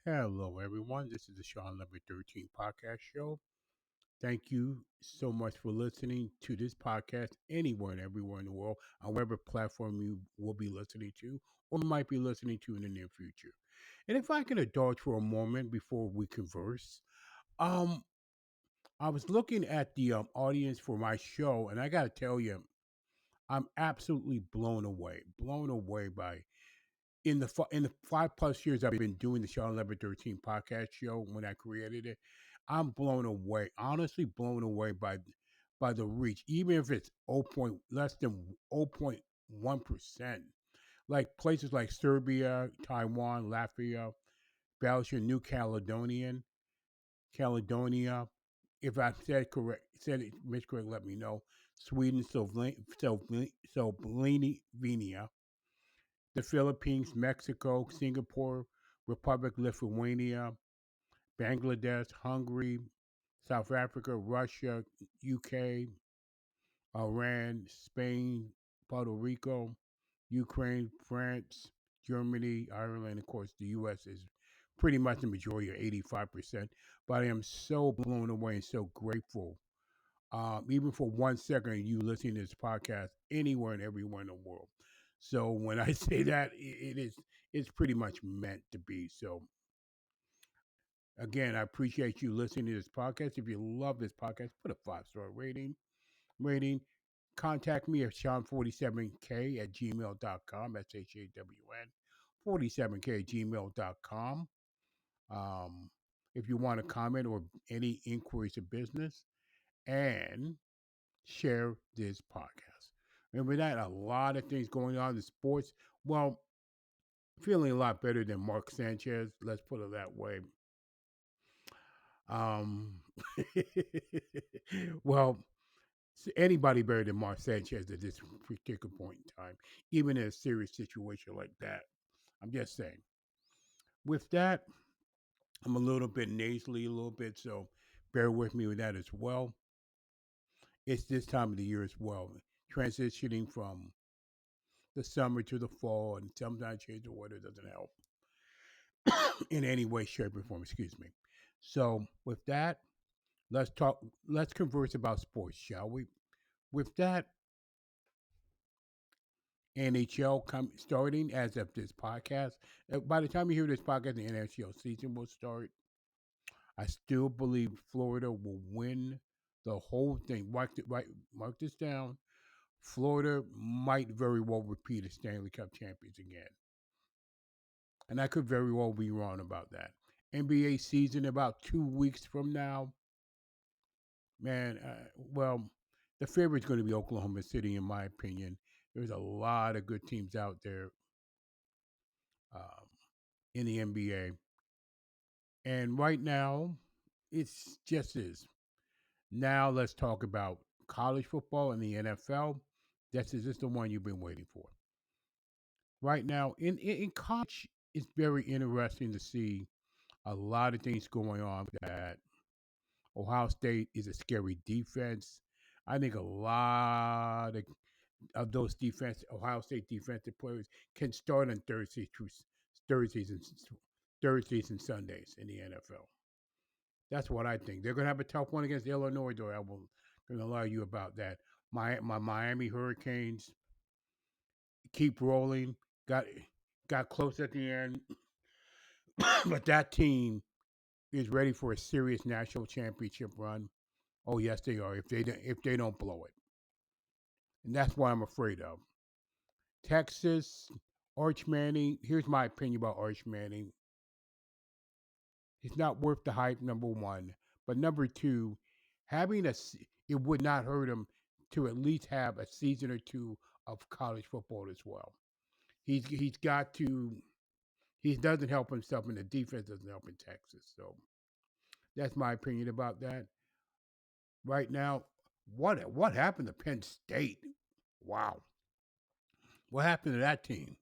Hello, everyone. This is the Shawn1113 podcast show. Thank you so much for listening to this podcast anywhere and everywhere in the world, on whatever platform you will be listening to or might be listening to in the near future. And if I can indulge for a moment before we converse, um, I was looking at the audience for my show, and I got to tell you, I'm absolutely blown away by in the 5+ years I've been doing the Shawn1113 podcast show when I created it. I'm blown away, honestly blown away by the reach, even if it's less than 0.1%. Like places like Serbia, Taiwan, Latvia, Belgium, New Caledonia. If I said it miscorrect, let me know. Sweden, Slovenia, the Philippines, Mexico, Singapore, Republic Lithuania, Bangladesh, Hungary, South Africa, Russia, UK, Iran, Spain, Puerto Rico, Ukraine, France, Germany, Ireland. Of course, the U.S. is pretty much the majority, of 85%. But I am so blown away and so grateful, even for 1 second, you listening to this podcast anywhere and everywhere in the world. So when I say that, it's pretty much meant to be. So again, I appreciate you listening to this podcast. If you love this podcast, put a 5-star rating. Contact me at Shawn47k at gmail.com. That's Shawn 47k at gmail.com. Um, if you want to comment or any inquiries of business, and share this podcast. Remember that a lot of things going on in sports. Well, feeling a lot better than Mark Sanchez. Let's put it that way. Um, well, anybody better than Mark Sanchez at this particular point in time, even in a serious situation like that. I'm just saying. With that, I'm a little bit nasally, a little bit, so bear with me with that as well. It's this time of the year as well, transitioning from the summer to the fall, and sometimes change the weather doesn't help in any way, shape, or form. Excuse me. So, with that, let's talk. Let's converse about sports, shall we? With that, NHL starting as of this podcast. By the time you hear this podcast, the NHL season will start. I still believe Florida will win the whole thing. Mark this down. Florida might very well repeat as Stanley Cup champions again. And I could very well be wrong about that. NBA season about 2 weeks from now, man. Well, the favorite's going to be Oklahoma City, in my opinion. There's a lot of good teams out there um, in the NBA, and right now, it's just is. Now let's talk about college football and the NFL. This is the one you've been waiting for. Right now, in college, it's very interesting to see a lot of things going on that Ohio State is a scary defense. I think a lot of those Ohio State defensive players can start on Thursdays and Thursdays and Sundays in the NFL. That's what I think. They're going to have a tough one against Illinois, though. I will going to lie you about that. My Miami Hurricanes keep rolling. Got got close at the end, but that team is ready for a serious national championship run. Oh yes, they are. If they don't blow it, and that's what I'm afraid of. Texas, Arch Manning. Here's my opinion about Arch Manning. He's not worth the hype. Number one, but number two, it would not hurt him to at least have a season or two of college football as well. He's got to. He doesn't help himself, and the defense doesn't help in Texas. So that's my opinion about that. Right now, what happened to Penn State? Wow, what happened to that team?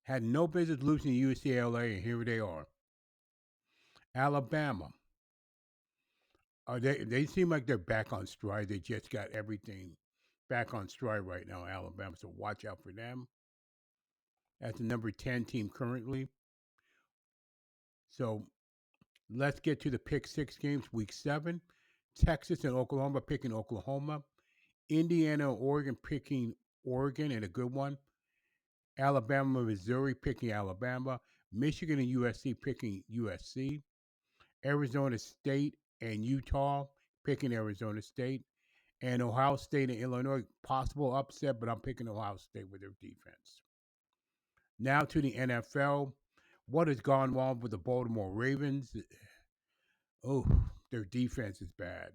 Had no business losing to UCLA, and here they are. Alabama. They seem like they're back on stride. They just got everything back on stride right now, Alabama. So watch out for them. That's the number 10 team currently. So let's get to the pick six games. Week 7, Texas and Oklahoma picking Oklahoma. Indiana and Oregon picking Oregon in a good one. Alabama, Missouri picking Alabama. Michigan and USC picking USC. Arizona State and Utah picking Arizona State. And Ohio State and Illinois, possible upset, but I'm picking Ohio State with their defense. Now to the NFL. What has gone wrong with the Baltimore Ravens? Oh, their defense is bad.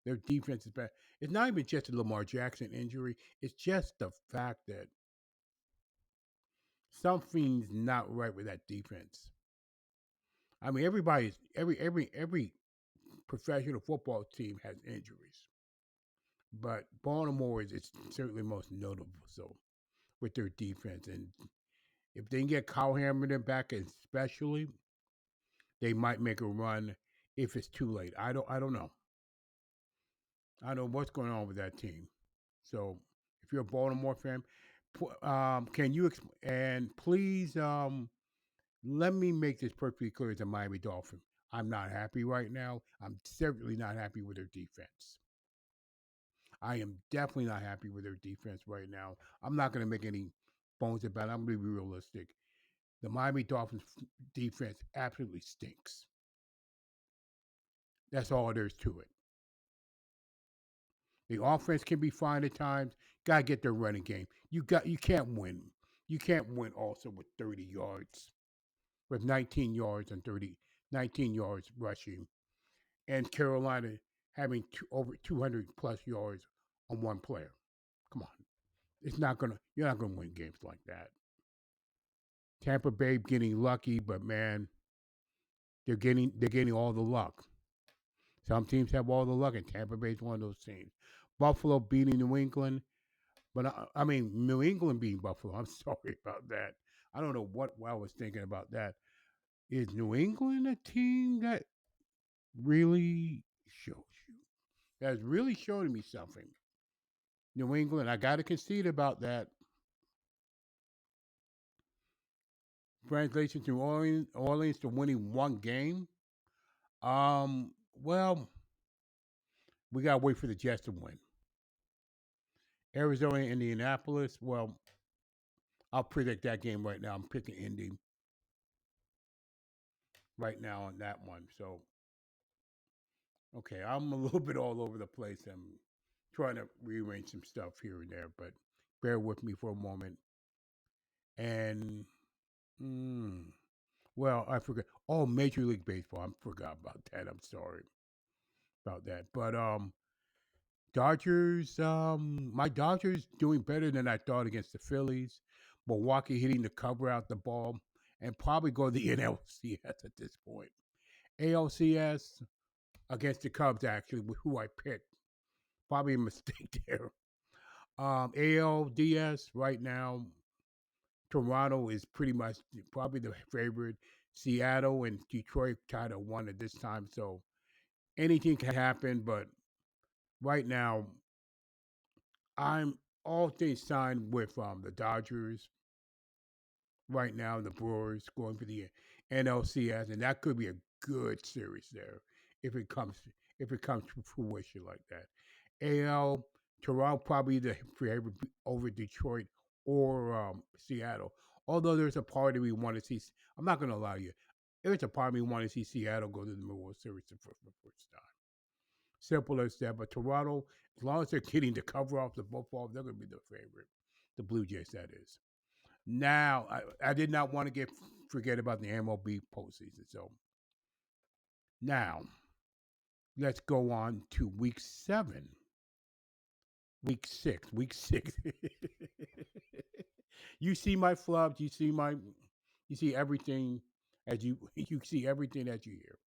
Their defense is bad. It's not even just a Lamar Jackson injury. It's just the fact that something's not right with that defense. I mean, every professional football team has injuries, but Baltimore is certainly most notable. So with their defense, and if they can get Kyle Hamilton back, especially, they might make a run. If it's too late, I don't know. I don't know what's going on with that team. So if you're a Baltimore fan, can you and please let me make this perfectly clear as a Miami Dolphin. I'm not happy right now. I'm certainly not happy with their defense. I am definitely not happy with their defense right now. I'm not going to make any bones about it. I'm going to be realistic. The Miami Dolphins defense absolutely stinks. That's all there is to it. The offense can be fine at times. Gotta get their running game. You can't win. You can't win also with 30 yards, with 19 yards and 19 yards rushing, and Carolina having over 200 plus yards on one player. Come on, you're not gonna win games like that. Tampa Bay getting lucky, but man, they're getting all the luck. Some teams have all the luck, and Tampa Bay is one of those teams. Buffalo beating New England, but I mean New England beating Buffalo. I'm sorry about that. I don't know what I was thinking about that. Is New England a team that really shows you? That's really showing me something. New England, I got to concede about that. Translation to Orleans to winning one game. Well, we got to wait for the Jets to win. Arizona, Indianapolis. Well, I'll predict that game right now. I'm picking Indy right now on that one. So, okay, I'm a little bit all over the place. I'm trying to rearrange some stuff here and there, but bear with me for a moment. And, well, I forgot. Oh, Major League Baseball. I forgot about that. I'm sorry about that. But Dodgers. My Dodgers doing better than I thought against the Phillies. Milwaukee hitting the cover out the ball, and probably go to the NLCS at this point. ALCS against the Cubs, actually, who I picked. Probably a mistake there. ALDS right now, Toronto is pretty much probably the favorite. Seattle and Detroit tied at 1 at this time, so anything can happen. But right now, I'm all things signed with the Dodgers. Right now, the Brewers going for the NLCS, and that could be a good series there if it comes to fruition like that. AL Toronto probably the favorite over Detroit or Seattle. Although there's a part of me want to see, I'm not going to lie to you. There's a part of me want to see Seattle go to the World Series for the first time. Simple as that. But Toronto, as long as they're getting the cover off the football, they're going to be the favorite. The Blue Jays, that is. Now, I did not want to forget about the MLB postseason. So now, let's go on to week 7. Week 6. Week 6. You see my flubs. You see everything as you see everything that you hear.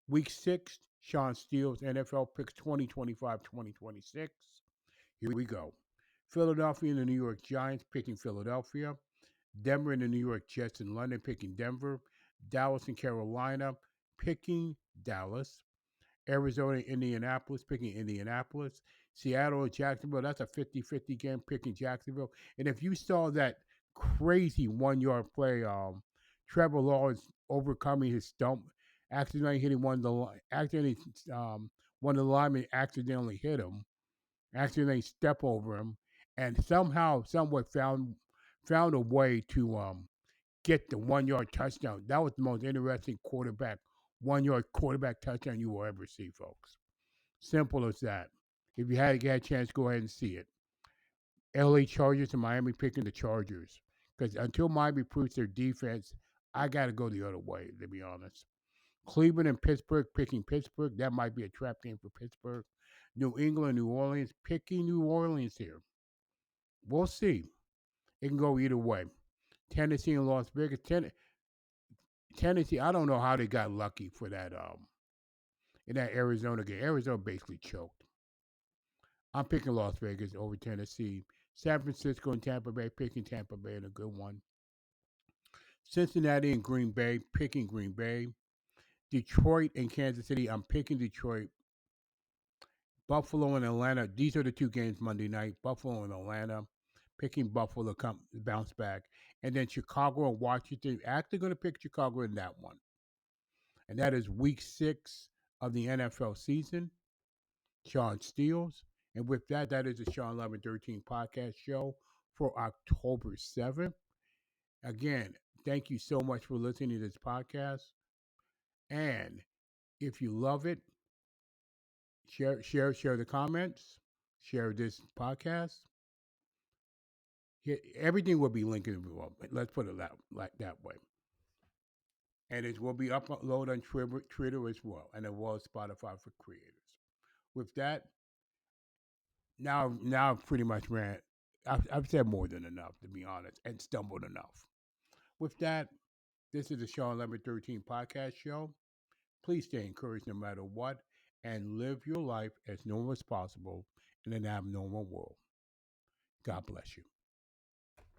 Week 6, Shawn Steele's NFL picks 2025-2026. Here we go. Philadelphia and the New York Giants picking Philadelphia. Denver and the New York Jets in London picking Denver. Dallas and Carolina picking Dallas. Arizona and Indianapolis picking Indianapolis. Seattle and Jacksonville, that's a 50-50 game picking Jacksonville. And if you saw that crazy 1-yard play, Trevor Lawrence overcoming his stump, accidentally hitting one of the linemen accidentally hit him, accidentally step over him, and somehow, somewhat found a way to get the 1 yard touchdown. That was the most interesting 1 yard quarterback touchdown you will ever see, folks. Simple as that. If you had a chance, go ahead and see it. LA Chargers and Miami picking the Chargers. Because until Miami proves their defense, I got to go the other way, to be honest. Cleveland and Pittsburgh picking Pittsburgh. That might be a trap game for Pittsburgh. New England, New Orleans picking New Orleans here. We'll see. It can go either way. Tennessee and Las Vegas. Tennessee, I don't know how they got lucky for that in that Arizona game. Arizona basically choked. I'm picking Las Vegas over Tennessee. San Francisco and Tampa Bay, picking Tampa Bay in a good one. Cincinnati and Green Bay, picking Green Bay. Detroit and Kansas City, I'm picking Detroit. Buffalo and Atlanta, these are the two games Monday night. Buffalo and Atlanta, picking Buffalo to bounce back. And then Chicago and Washington, actually going to pick Chicago in that one. And that is week 6 of the NFL season. Shawn Steels. And with that, that is the Shawn1113 podcast show for October 7th. Again, thank you so much for listening to this podcast. And if you love it, share the comments, share this podcast. Everything will be linked in below. Let's put it that way. And it will be uploaded on Twitter as well, and it will Spotify for creators. With that, now I've pretty much ran. I've said more than enough, to be honest, and stumbled enough. With that, this is the Shawn1113 podcast show. Please stay encouraged no matter what, and live your life as normal as possible in an abnormal world. God bless you.